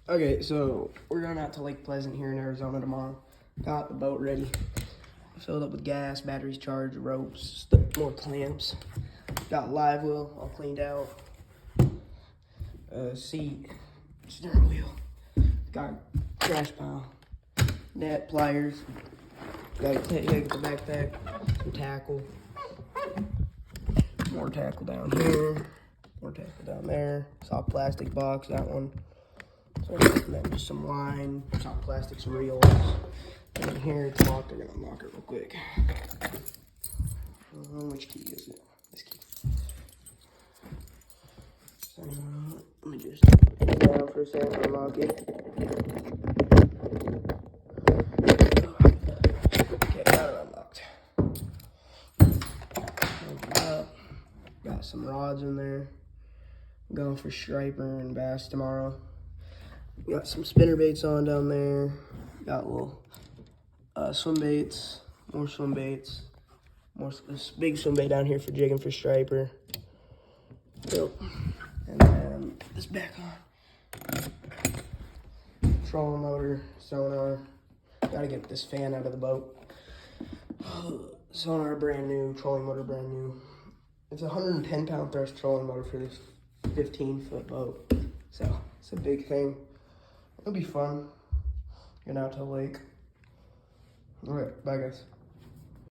Okay, so we're going out to Lake Pleasant here in Arizona tomorrow. Got the boat ready. Filled up with gas, batteries charged, ropes, more clamps. Got live wheel all cleaned out. Seat, steering wheel. Got crash pile, net, pliers. Gotta take the backpack, some tackle. More tackle down here. More tackle down there. Soft plastic box, that one. So and then just some line, soft plastic, some reels. And then here it's locked. I'm gonna unlock it real quick. Which key is it? This key. So let me just put it down for a second and unlock it. Okay, got it unlocked. Open it up. Got some rods in there. I'm going for striper and bass tomorrow. Got some spinner baits on down there. Got little swim baits, more swim baits, this big swim bait down here for jigging for striper. Yep. And then this back on. Trolling motor, sonar. Gotta get this fan out of the boat. Sonar brand new, trolling motor brand new. It's a 110-pound thrust trolling motor for this 15-foot boat. So it's a big thing. It'll be fun. Getting out to the lake. All right, bye guys.